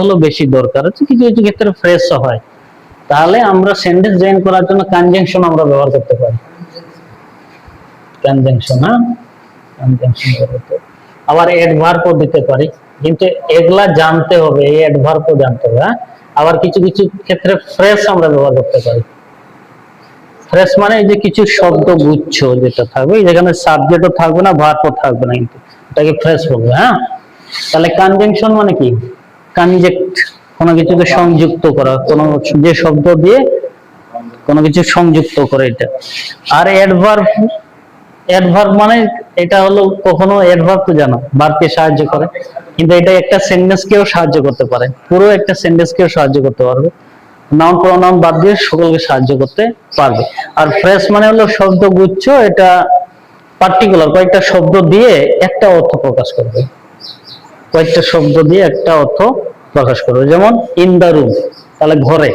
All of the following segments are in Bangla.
হলো বেশি দরকার হচ্ছে, কিছু কিছু ক্ষেত্রে ফ্রেশ হয়। তাহলে আমরা সেন্টেন্স জয়েন করার জন্য কনজাংশন আমরা ব্যবহার করতে পারি। কনজাংশন, হ্যাঁ, কনজাংশন করতে, আবার অ্যাডভার্বও দিতে পারি, কিন্তু এগুলা জানতে হবে, এই অ্যাডভার্বও জানতে হবে। আবার কিছু কিছু ক্ষেত্রে ফ্রেশ আমরা ব্যবহার করতে পারি। ফ্রেশ মানে এই যে কিছু শব্দ গুচ্ছ যেটা থাকবে, যেখানে সাবজেক্টও থাকবে না, ভার্বও থাকবে না, কিন্তু এটাকে ফ্রেশ বলবে। হ্যাঁ, তাহলে কনজাংশন মানে কি? কনজেক্ট, কোনো কিছুকে সংযুক্ত করা, কোনো যে শব্দ দিয়ে কোনো কিছু সংযুক্ত করে, এটা। আর অ্যাডভার্ব, অ্যাডভার্ব মানে এটা হলো, কখনো অ্যাডভার্ব তো জানো ভার্বকে সাহায্য করে, কিন্তু এটা একটা সেন্টেন্সকেও সাহায্য করতে পারে, পুরো একটা সেন্টেন্সকেও সাহায্য করতে পারবে, নাউন প্রোনাউন বাদ দিয়ে সকলকে সাহায্য করতে পারবে। আর ফ্রেশ মানে হলো শব্দগুচ্ছ, এটা পার্টিকুলার কয়েকটা শব্দ দিয়ে একটা অর্থ প্রকাশ করবে, কয়েকটা শব্দ দিয়ে একটা অর্থ প্রকাশ করবে। যেমন ইন দা রুম, তাহলে ঘরে,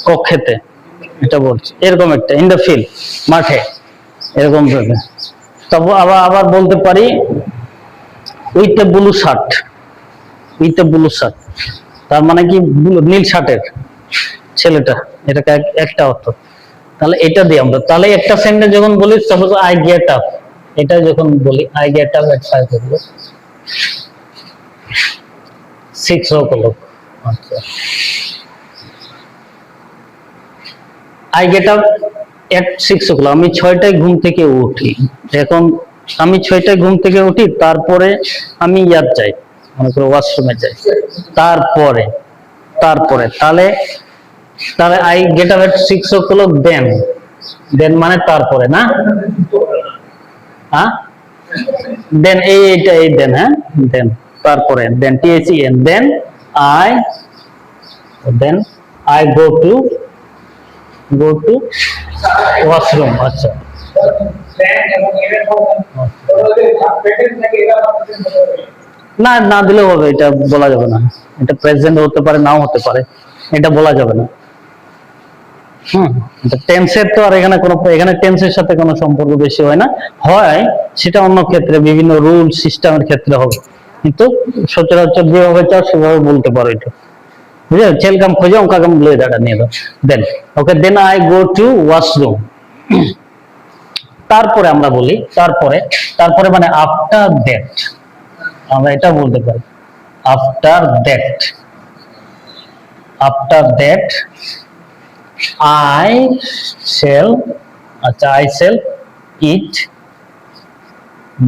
কক্ষেতে, এটা বলছে এরকম একটা। ইন দা ফিল্ড, মাঠে, এরকম ভাবে। তবে আবার আবার বলতে পারি with a blue shirt, with a blue shirt, তার মানে কি নীল শার্টের ছেলেটা, এটা একটা অর্থ। তাহলে এটা দিই আমরা। তাহলে একটা সেন্টেন্স যখন বলি, সাপোজ আই গেট আপ, এটা যখন বলি I get up at 5 o'clock, 6 o'clock, আচ্ছা, I get up at 6 o'clock, আমি 6টায় ঘুম থেকে উঠি। এখন আমি 6টায় ঘুম থেকে উঠি, তারপরে আমি ইয়াদ যাই, মনে করো ওয়াশরুমে যাই, তারপরে তারপরে তাহলে তাহলে I get up at 6 o'clock, দেন, দেন মানে তারপরে, না? হ্যাঁ, দেন এইটা এই দেন, হ্যাঁ, দেন তারপরে, then THEN, then I, then I go to washroom. আচ্ছা, না না দিলেও হবে, এটা বলা যাবে না, এটা প্রেজেন্ট হতে পারে, নাও হতে পারে, এটা বলা যাবে না। টেন্সের তো আর এখানে কোনো, এখানে টেন্সের সাথে কোনো সম্পর্ক বেশি হয় না, হয় সেটা অন্য ক্ষেত্রে, বিভিন্ন রুল সিস্টেমের ক্ষেত্রে হবে, কিন্তু সচরাচর যেভাবে চাও সেভাবে বলতে পারো। এটা বুঝলে, ছেল কাম খোঁজে অঙ্কা কাম বলে দাঁড়া নিয়ে দাও, then okay, then I go to washroom. তারপরে আমরা বলি তারপরে, তারপরে মানে আফটার দ্যাট, আমরা এটা বলতে পারি after that, after that I shall, আচ্ছা, I shall eat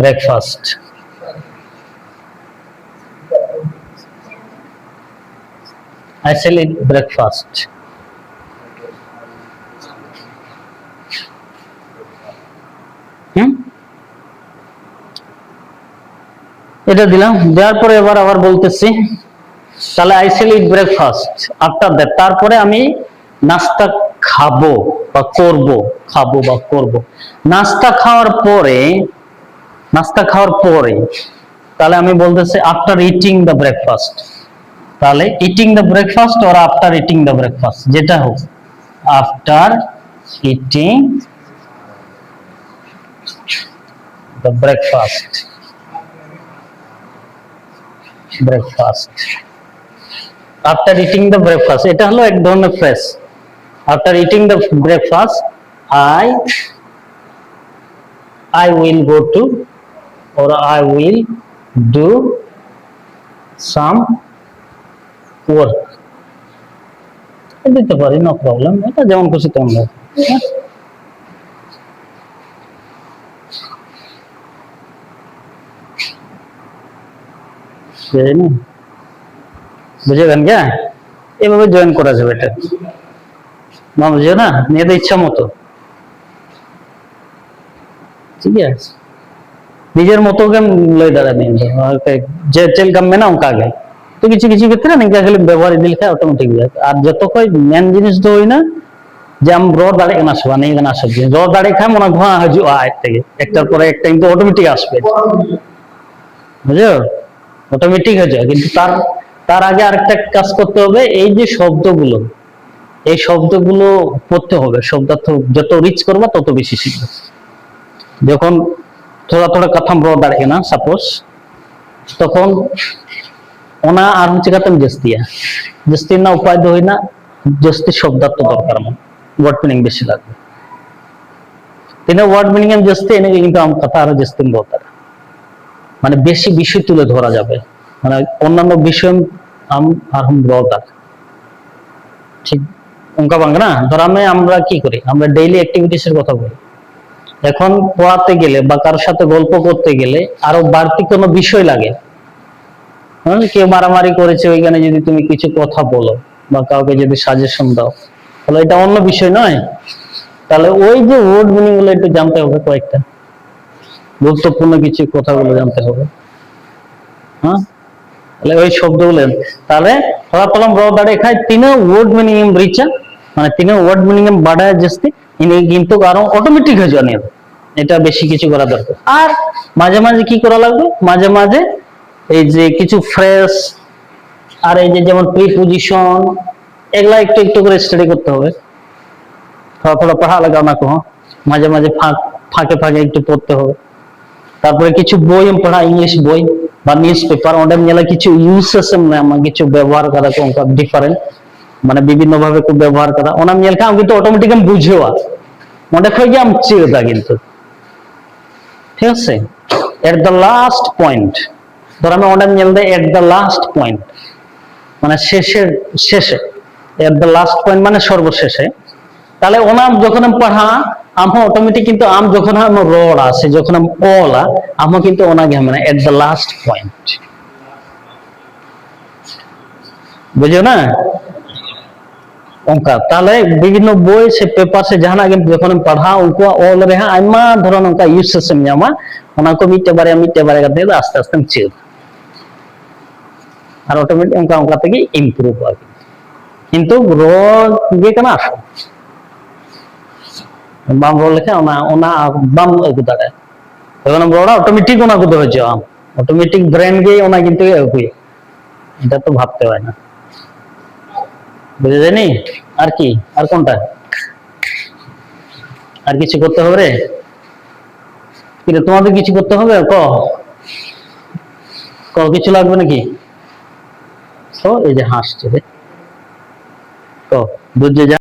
breakfast. I shall eat breakfast. এটা দিলাম, দেওয়ার পরে এবার আবার বলতেছি, তাহলে I shall eat breakfast after that, তারপরে আমি নাস্তা খাবো বা করব, খাবো বা করব। নাস্তা খাওয়ার পরে, নাস্তা খাওয়ার পরে, তাহলে আমি বলতেছি আফটার ইটিং দ্য ব্রেকফাস্ট। তাহলে ইটিং দ্য ব্রেকফাস্ট আর আফটার ইটিং দ্য ব্রেকফাস্ট, যেটা হোক, after eating the breakfast, breakfast, after eating the breakfast, এটা হলো এক ধরনের phrase. After eating the breakfast, I will go to, or I will do some work. দিতে পারি, নো প্রবলেম, এটা যেমন খুশি তেমন। বুঝে গেন কে? এভাবে জয়েন করা যাবে এটা, না বুঝে না, নিজেদের ইচ্ছা মতো, ঠিক আছে, নিজের মতো লই দাঁড়া নিয়ে যে চেল কামবে না অঙ্কা আগে, তো কিছু কিছু ক্ষেত্রে নাকি খালি ব্যবহার দিল খায় অটোমেটিক। আর যত কয় মেন জিনিস তো হই না যে আমি র দাঁড়িয়ে কেন আসবা, নেই কেন আসব, র দাঁড়িয়ে খায় মনে হয় হাজু আয় থেকে একটার পরে একটা, কিন্তু অটোমেটিক আসবে, বুঝলো, অটোমেটিক হয়ে যায়। কিন্তু তার তার আগে আরেকটা কাজ করতে হবে, এই যে শব্দগুলো, এই শব্দগুলো পড়তে হবে, শব্দার্থ যত রিচ করবা তত বেশি শিখবে। যখন থোড়া থোড়া কথা র দাঁড়িয়ে না সাপোজ, তখন ᱚᱱᱟ ᱟᱨᱦᱚᱸ ᱪᱤᱠᱟᱹᱛᱮᱢ ᱡᱟᱹᱥᱛᱤᱭᱟ? ᱡᱟᱹᱥᱛᱤ ᱨᱮᱱᱟᱜ ᱩᱯᱟᱭ ᱫᱚ ᱦᱩᱭᱱᱟ ᱡᱟᱹᱥᱛᱤ শব্দার্থ দরকার আমার, ওয়ার্ড মিনিং বেশি লাগবে। তিনা ওয়ার্ড মিনিং এম জাস্তি এনে কিন্তু আম কথা আরো জাস্তি দরকার, মানে বেশি বিষয় তুলে ধরা যাবে, মানে অন্যান্য বিষয় আম আরহম দরকার। ঠিক অঙ্কা বাংলা না, ধরামে আমরা কি করি, আমরা ডেইলি অ্যাক্টিভিটিস এর কথা বলি। এখন পড়াতে গেলে বা কারোর সাথে গল্প করতে গেলে আরো বাড়তি কোনো বিষয় লাগে। কেউ মারামারি করেছে, ওইখানে যদি তুমি কিছু কথা বলো বা কাউকে যদি সাজেশন দাও, তাহলে এটা অন্য বিষয় নয়। তাহলে ওই যে ওয়ার্ড মিনিং গুলো একটু জানতে হবে, কয়েকটা গুরুত্বপূর্ণ কিছু কথাগুলো জানতে হবে। হ্যাঁ, তাহলে ওই শব্দগুলো, তাহলে थोड़ा तलम रो दाड़े खाय तीनों वर्ड मीनिंग एम रिचा, মানে तीनों वर्ड मीनिंग एम বাড়ায় জাস্তি ইনি কিন্তু আরো অটোমেটিক হয়ে জানিয়ে, এটা বেশি কিছু করা দরকার। আর মাঝে মাঝে কি করা লাগবে, মাঝে মাঝে এই যে কিছু ফ্রেজ আর এই যে যেমন প্রিপোজিশন, এগুলা একটু একটু করে স্টাডি করতে হবে। थोड़ा थोड़ा पढ़ा लगा ना को, মাঝে মাঝে ফাঁকে ফাঁকে একটু পড়তে হবে। তারপরে কিছু বই এম পড়া, ইংলিশ বই বা নিউজ পেপার, ওটা মেলা কিছু ইউজেস এম না কিছু ব্যবহার করা কোনটা ডিফারেন্ট, মানে বিভিন্ন ভাবে খুব ব্যবহার করা, ওনা মেল কাম কিন্তু অটোমেটিক এম বুঝেওয়া মনে হয় যে আম চিরদা কিন্তু ঠিক আছে। এট দ্য লাস্ট পয়েন্ট, ধর আমি ওটা মেল দেয় এট দ্য লাস্ট পয়েন্ট, মানে শেষের শেষে, এট দ্য লাস্ট পয়েন্ট মানে সর্বশেষে। তাহলে ওনাম যখন আমি পড়া আম অটোমেটিক কিন্তু আম যখন আম রড আছে, যখন আম ওলা আম কিন্তু ওনাকে মানে এট দ্য লাস্ট পয়েন্ট, বুঝো না অঙ্কা। তাহলে বিভিন্ন বই সে পেপার সে জানা কিন্তু যখন আমি পড়া উনকো অল রে আইমা ধরন অঙ্কা ইউজেস এম জামা, ওনা কো মিটে বারে করতে আস্তে আস্তে আমি চিল, আর অটোমেটিক অঙ্কা অঙ্কা থেকে ইমপ্রুভ হয়। কিন্তু রড গে কেন আসো বাম রো লেখা ওনা ওনা বাম আগু দাঁড়ায়, তখন বড় অটোমেটিক ওনা কো হয়ে যাও, অটোমেটিক ব্রেন গে ওনা কিন্তু এগুই, এটা তো ভাবতে হয় না, বুঝে যায়নি। আর কি, আর কোনটা, আর কিছু করতে হবে রে, কিন্তু তোমাদের কিছু করতে হবে, ক কিছু লাগবে নাকি? তো এই যে হাসছে রে, বুঝে যা।